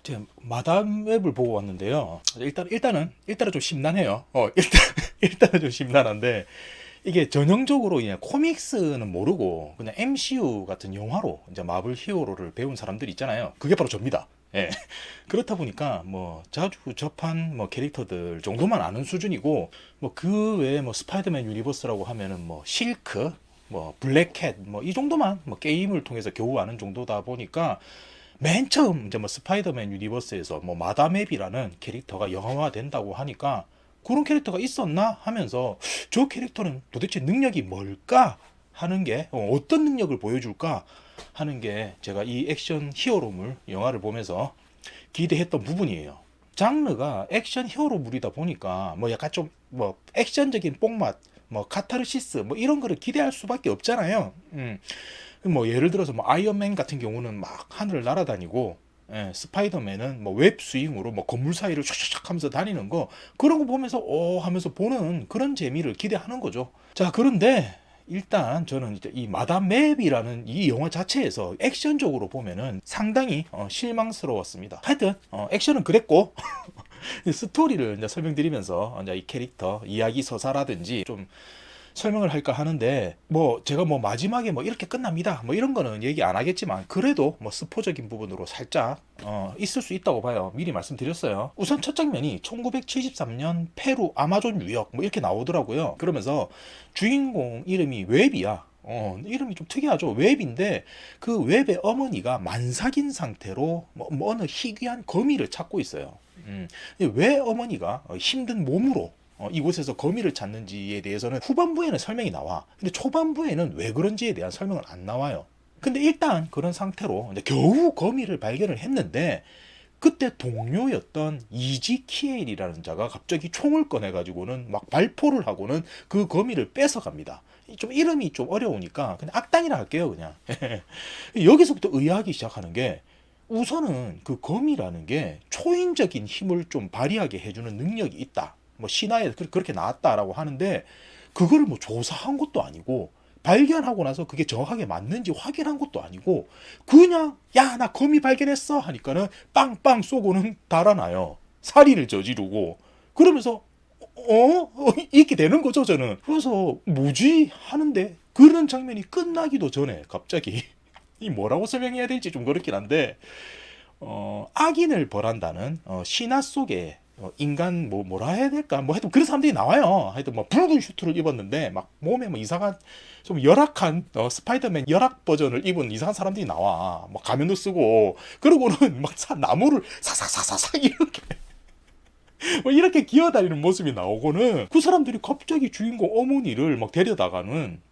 제가 마담 웹을 보고 왔는데요. 일단은 좀 심란해요. 일단은 좀 심란한데 이게 전형적으로 그냥 코믹스는 모르고 그냥 MCU 같은 영화로 이제 마블 히어로를 배운 사람들 있잖아요. 그게 바로 접니다. 예. 그렇다 보니까 뭐 자주 접한 뭐 캐릭터들 정도만 아는 수준이고 뭐 그 외에 뭐 스파이더맨 유니버스라고 하면은 뭐 실크 뭐 블랙캣 뭐 이 정도만 뭐 게임을 통해서 겨우 아는 정도다 보니까 맨 처음 이제 뭐 스파이더맨 유니버스에서 뭐 마다맵이라는 캐릭터가 영화화 된다고 하니까 그런 캐릭터가 있었나 하면서 저 캐릭터는 도대체 능력이 뭘까 하는 게 어떤 능력을 보여줄까 하는 게 제가 이 액션 히어로물 영화를 보면서 기대했던 부분이에요. 장르가 액션 히어로물이다 보니까 뭐 약간 좀 뭐 액션적인 뽕맛 뭐 카타르시스 뭐 이런 거를 기대할 수밖에 없잖아요. 뭐 예를 들어서 뭐 아이언맨 같은 경우는 막 하늘을 날아다니고 스파이더맨은 뭐 웹 스윙으로 뭐 건물 사이를 촥촥 하면서 다니는 거 그런 거 보면서 하면서 보는 그런 재미를 기대하는 거죠. 자, 그런데 일단 저는 이제 이 마담 맵이라는 이 영화 자체에서 액션적으로 보면은 상당히 실망스러웠습니다. 하여튼 액션은 그랬고 스토리를 이제 설명드리면서 이제 이 캐릭터 이야기 서사라든지 좀 설명을 할까 하는데 뭐 제가 뭐 마지막에 뭐 이렇게 끝납니다 뭐 이런 거는 얘기 안 하겠지만 그래도 뭐 스포적인 부분으로 살짝 있을 수 있다고 봐요. 미리 말씀드렸어요. 우선 첫 장면이 1973년 페루 아마존 유역 뭐 이렇게 나오더라고요. 그러면서 주인공 이름이 웹이야. 이름이 좀 특이하죠. 웹인데 그 웹의 어머니가 만삭인 상태로 뭐 어느 희귀한 거미를 찾고 있어요. 왜 어머니가 힘든 몸으로 이곳에서 거미를 찾는지에 대해서는 후반부에는 설명이 나와. 근데 초반부에는 왜 그런지에 대한 설명은 안 나와요. 근데 일단 그런 상태로 이제 겨우 거미를 발견을 했는데 그때 동료였던 이지키엘이라는 자가 갑자기 총을 꺼내가지고는 막 발포를 하고는 그 거미를 뺏어갑니다. 좀 이름이 좀 어려우니까 그냥 악당이라 할게요, 그냥. 여기서부터 의아하기 시작하는 게 우선은 그 검이라는 게 초인적인 힘을 좀 발휘하게 해주는 능력이 있다. 뭐 신화에 그렇게 나왔다라고 하는데 그거를 뭐 조사한 것도 아니고 발견하고 나서 그게 정확하게 맞는지 확인한 것도 아니고 그냥 야 나 거미 발견했어 하니까는 빵빵 쏘고는 달아나요. 살인을 저지르고 그러면서 이렇게 되는 거죠 저는. 그래서 뭐지 하는데 그런 장면이 끝나기도 전에 갑자기 이 뭐라고 설명해야 될지 좀 그렇긴 한데 악인을 벌한다는 신화 속에 인간 뭐라 해야 될까 뭐 하여튼 그런 사람들이 나와요. 하여튼 뭐 붉은 슈트를 입었는데 막 몸에 뭐 이상한 좀 열악한 스파이더맨 열악 버전을 입은 이상한 사람들이 나와. 뭐 가면도 쓰고 그러고는 막 나무를 사사사사사 이렇게 뭐 이렇게 기어다니는 모습이 나오고는 그 사람들이 갑자기 주인공 어머니를 막 데려다가는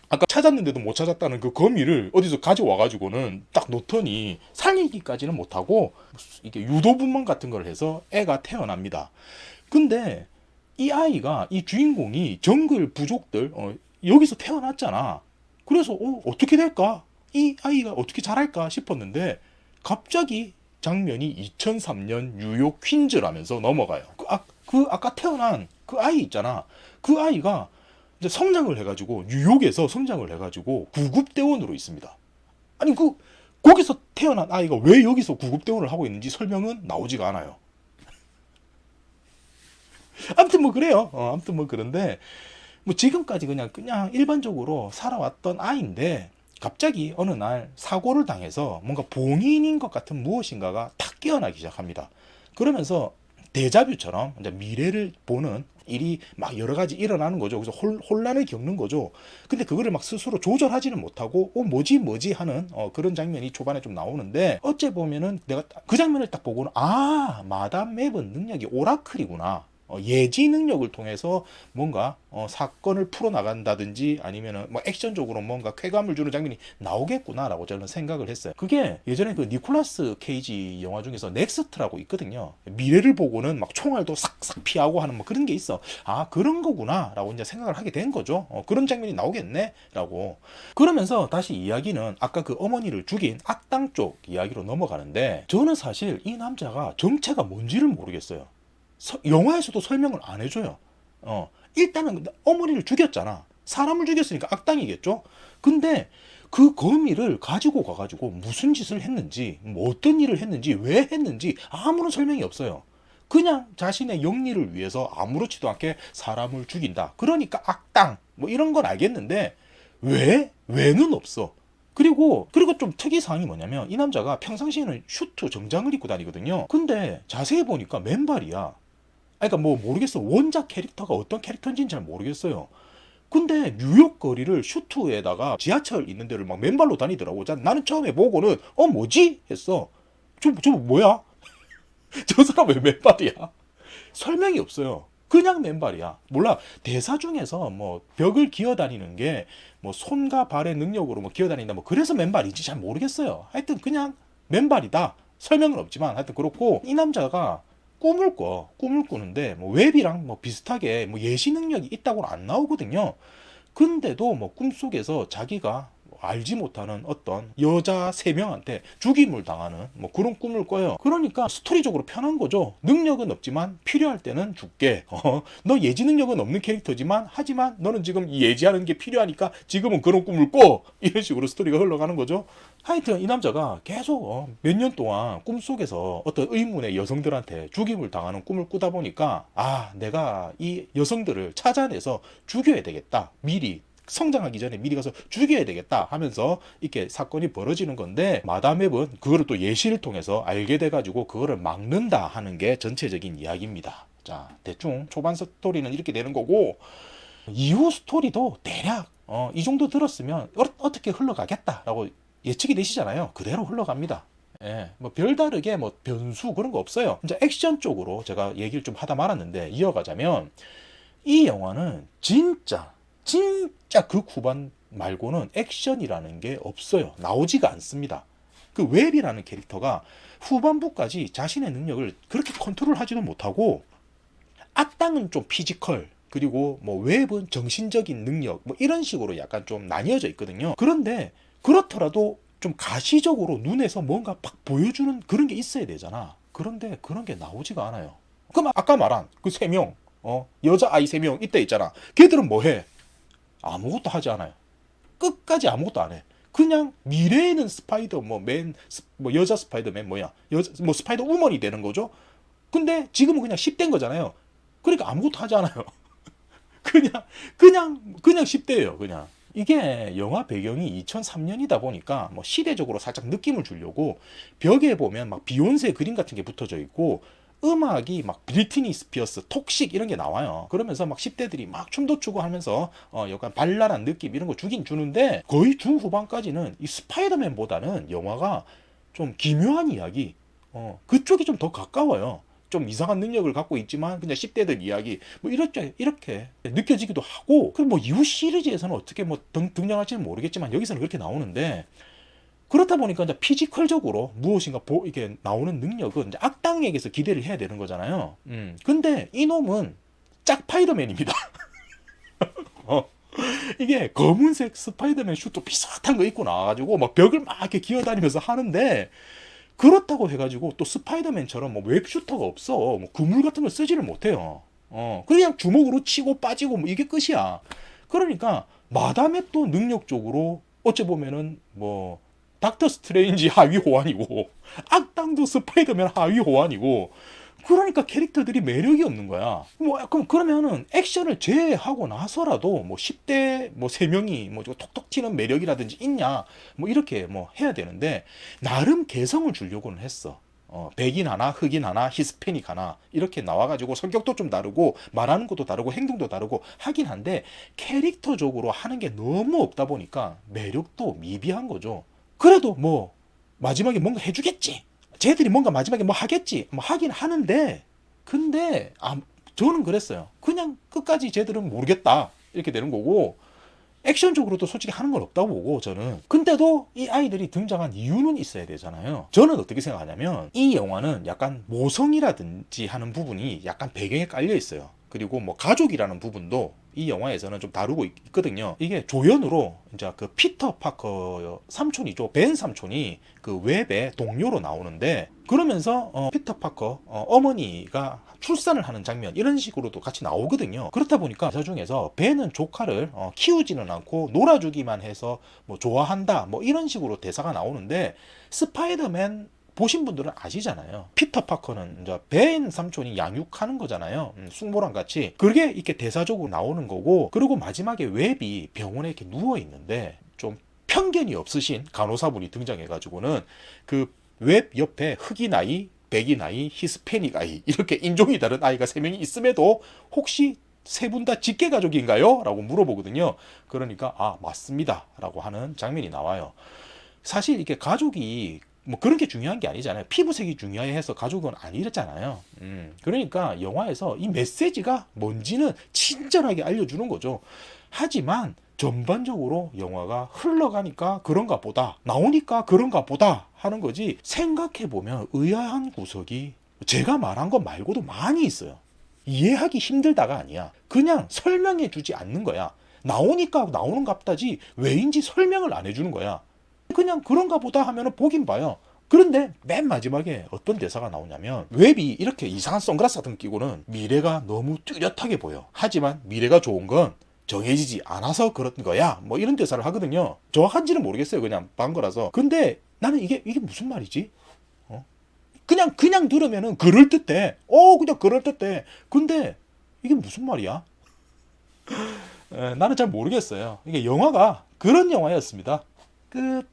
아까 찾았는데도 못 찾았다는 그 거미를 어디서 가져와가지고는 딱 놓더니 살리기까지는 못하고 이게 유도분만 같은 걸 해서 애가 태어납니다. 근데 이 아이가 이 주인공이 정글 부족들 여기서 태어났잖아. 그래서 어떻게 될까? 이 아이가 어떻게 자랄까 싶었는데 갑자기 장면이 2003년 뉴욕 퀸즈라면서 넘어가요. 그 아까 태어난 그 아이 있잖아. 그 아이가 이제 성장을 해가지고 뉴욕에서 성장을 해가지고 구급대원으로 있습니다. 아니 거기서 태어난 아이가 왜 여기서 구급대원을 하고 있는지 설명은 나오지가 않아요. 아무튼 뭐 그래요. 아무튼 뭐 그런데 뭐 지금까지 그냥 일반적으로 살아왔던 아이인데 갑자기 어느 날 사고를 당해서 뭔가 봉인인 것 같은 무엇인가가 탁 깨어나기 시작합니다. 그러면서 데자뷰처럼 이제 미래를 보는 일이 막 여러 가지 일어나는 거죠. 그래서 혼란을 겪는 거죠. 근데 그거를 막 스스로 조절하지는 못하고 뭐지 하는 그런 장면이 초반에 좀 나오는데 어째 보면은 내가 그 장면을 딱 보고는 마담 맵은 능력이 오라클이구나. 예지 능력을 통해서 뭔가 사건을 풀어나간다든지 아니면은 뭐 액션적으로 뭔가 쾌감을 주는 장면이 나오겠구나라고 저는 생각을 했어요. 그게 예전에 그 니콜라스 케이지 영화 중에서 넥스트라고 있거든요. 미래를 보고는 막 총알도 싹싹 피하고 하는 뭐 그런 게 있어. 그런 거구나라고 이제 생각을 하게 된 거죠. 그런 장면이 나오겠네라고. 그러면서 다시 이야기는 아까 그 어머니를 죽인 악당 쪽 이야기로 넘어가는데 저는 사실 이 남자가 정체가 뭔지를 모르겠어요. 영화에서도 설명을 안 해줘요. 일단은 어머니를 죽였잖아. 사람을 죽였으니까 악당이겠죠. 근데 그 거미를 가지고 가가지고 무슨 짓을 했는지, 뭐 어떤 일을 했는지, 왜 했는지 아무런 설명이 없어요. 그냥 자신의 영리를 위해서 아무렇지도 않게 사람을 죽인다. 그러니까 악당 뭐 이런 건 알겠는데 왜? 왜는 없어. 그리고 좀 특이사항이 뭐냐면 이 남자가 평상시에는 슈트 정장을 입고 다니거든요. 근데 자세히 보니까 맨발이야. 그러니까 뭐 모르겠어. 원작 캐릭터가 어떤 캐릭터인지는 잘 모르겠어요. 근데 뉴욕 거리를 슈트에다가 지하철 있는 데를 막 맨발로 다니더라고. 나는 처음에 보고는 뭐지? 했어. 저 뭐야? 저 사람 왜 맨발이야? 설명이 없어요. 그냥 맨발이야. 몰라. 대사 중에서 뭐 벽을 기어다니는 게 뭐 손과 발의 능력으로 뭐 기어다닌다. 뭐 그래서 맨발인지 잘 모르겠어요. 하여튼 그냥 맨발이다. 설명은 없지만 하여튼 그렇고 이 남자가 꿈을 꾸는데 뭐 웹이랑 뭐 비슷하게 뭐 예시 능력이 있다고는 안 나오거든요. 근데도 뭐 꿈속에서 자기가 알지 못하는 어떤 여자 3명한테 죽임을 당하는 뭐 그런 꿈을 꿔요. 그러니까 스토리적으로 편한 거죠. 능력은 없지만 필요할 때는 줄게. 너 예지 능력은 없는 캐릭터지만 하지만 너는 지금 예지하는 게 필요하니까 지금은 그런 꿈을 꿔. 이런 식으로 스토리가 흘러가는 거죠. 하여튼 이 남자가 계속 몇 년 동안 꿈속에서 어떤 의문의 여성들한테 죽임을 당하는 꿈을 꾸다 보니까 내가 이 여성들을 찾아내서 죽여야 되겠다. 미리 성장하기 전에 미리 가서 죽여야 되겠다 하면서 이렇게 사건이 벌어지는 건데 마담 웹은 그거를 또 예시를 통해서 알게 돼가지고 그거를 막는다 하는 게 전체적인 이야기입니다. 자, 대충 초반 스토리는 이렇게 되는 거고 이후 스토리도 대략 이 정도 들었으면 어떻게 흘러가겠다라고 예측이 되시잖아요. 그대로 흘러갑니다. 예, 뭐 별다르게 뭐 변수 그런 거 없어요. 이제 액션 쪽으로 제가 얘기를 좀 하다 말았는데 이어가자면 이 영화는 진짜 극 후반 말고는 액션이라는 게 없어요. 나오지가 않습니다. 그 웹이라는 캐릭터가 후반부까지 자신의 능력을 그렇게 컨트롤하지도 못하고 악당은 좀 피지컬 그리고 뭐 웹은 정신적인 능력 뭐 이런 식으로 약간 좀 나뉘어져 있거든요. 그런데 그렇더라도 좀 가시적으로 눈에서 뭔가 팍 보여주는 그런 게 있어야 되잖아. 그런데 그런 게 나오지가 않아요. 그럼 아까 말한 그 3명 여자아이 3명 이때 있잖아. 걔들은 뭐 해? 아무것도 하지 않아요. 끝까지 아무것도 안 해. 그냥 미래에는 스파이더 뭐 여자 스파이더맨 뭐 스파이더 우먼이 되는 거죠. 근데 지금은 그냥 10대인 거잖아요. 그러니까 아무것도 하지 않아요. 그냥 10대예요. 그냥 이게 영화 배경이 2003년이다 보니까 뭐 시대적으로 살짝 느낌을 주려고 벽에 보면 막 비욘세 그림 같은 게 붙어져 있고 음악이 막 브리트니 스피어스, 톡식 이런 게 나와요. 그러면서 막 10대들이 막 춤도 추고 하면서 약간 발랄한 느낌 이런 거 주긴 주는데 거의 중후반까지는 이 스파이더맨보다는 영화가 좀 기묘한 이야기 그쪽이 좀 더 가까워요. 좀 이상한 능력을 갖고 있지만 그냥 10대들 이야기 뭐 이렇게 느껴지기도 하고 그럼 뭐 이후 시리즈에서는 어떻게 뭐 등장할지는 모르겠지만 여기서는 그렇게 나오는데 그렇다 보니까 이제 피지컬적으로 무엇인가 이게 나오는 능력은 이제 악당에게서 기대를 해야 되는 거잖아요. 근데 이놈은 짝파이더맨입니다. 이게 검은색 스파이더맨 슈트 비슷한 거 입고 나와가지고 막 벽을 막 이렇게 기어다니면서 하는데 그렇다고 해가지고 또 스파이더맨처럼 뭐 웹슈터가 없어. 뭐 그물 같은 걸 쓰지를 못해요. 그냥 주먹으로 치고 빠지고 뭐 이게 끝이야. 그러니까 마담앱도 능력적으로 어찌 보면은 뭐 닥터 스트레인지 하위 호환이고 악당도 스파이더맨 하위 호환이고 그러니까 캐릭터들이 매력이 없는 거야. 뭐 그러면은 액션을 제외하고 나서라도 뭐 10대 뭐 3명이 뭐 톡톡 튀는 매력이라든지 있냐 뭐 이렇게 뭐 해야 되는데 나름 개성을 주려고는 했어. 백인 하나, 흑인 하나, 히스패닉 하나 이렇게 나와가지고 성격도 좀 다르고 말하는 것도 다르고 행동도 다르고 하긴 한데 캐릭터적으로 하는 게 너무 없다 보니까 매력도 미비한 거죠. 그래도 뭐 마지막에 뭔가 해주겠지. 쟤들이 뭔가 마지막에 뭐 하겠지. 뭐 하긴 하는데 근데 저는 그랬어요. 그냥 끝까지 쟤들은 모르겠다. 이렇게 되는 거고 액션적으로도 솔직히 하는 건 없다고 보고 저는. 근데도 이 아이들이 등장한 이유는 있어야 되잖아요. 저는 어떻게 생각하냐면 이 영화는 약간 모성이라든지 하는 부분이 약간 배경에 깔려 있어요. 그리고 뭐 가족이라는 부분도 이 영화에서는 좀 다루고 있거든요. 이게 조연으로 이제 그 피터 파커 삼촌이죠. 벤 삼촌이 그 웹의 동료로 나오는데, 그러면서 피터 파커 어머니가 출산을 하는 장면 이런 식으로도 같이 나오거든요. 그렇다 보니까 여자 중에서 벤은 조카를 키우지는 않고 놀아주기만 해서 뭐 좋아한다 뭐 이런 식으로 대사가 나오는데, 스파이더맨 보신 분들은 아시잖아요. 피터 파커는 이제 벤 삼촌이 양육하는 거잖아요. 숙모랑 같이. 그게 이렇게 대사적으로 나오는 거고, 그리고 마지막에 웹이 병원에 이렇게 누워 있는데 좀 편견이 없으신 간호사분이 등장해가지고는 그 웹 옆에 흑인 아이, 백인 아이, 히스패닉 아이, 이렇게 인종이 다른 아이가 3명이 있음에도 혹시 세 분 다 직계 가족인가요? 라고 물어보거든요. 그러니까 아 맞습니다 라고 하는 장면이 나와요. 사실 이게 가족이 뭐 그런 게 중요한 게 아니잖아요. 피부색이 중요해서 가족은 아니랬잖아요. 그러니까 영화에서 이 메시지가 뭔지는 친절하게 알려주는 거죠. 하지만 전반적으로 영화가 흘러가니까 그런가 보다, 나오니까 그런가 보다 하는 거지, 생각해보면 의아한 구석이 제가 말한 것 말고도 많이 있어요. 이해하기 힘들다가 아니야. 그냥 설명해 주지 않는 거야. 나오니까 나오는가 보다지 왜인지 설명을 안 해주는 거야. 그냥 그런가 보다 하면은 보긴 봐요. 그런데 맨 마지막에 어떤 대사가 나오냐면, 웹이 이렇게 이상한 선글라스 같은 거 끼고는 미래가 너무 뚜렷하게 보여. 하지만 미래가 좋은 건 정해지지 않아서 그런 거야. 뭐 이런 대사를 하거든요. 정확한지는 모르겠어요. 그냥 반 거라서. 근데 나는 이게 무슨 말이지? 그냥 들으면은 그럴듯해. 그냥 그럴듯해. 근데 이게 무슨 말이야? 나는 잘 모르겠어요. 이게 영화가 그런 영화였습니다. 끝.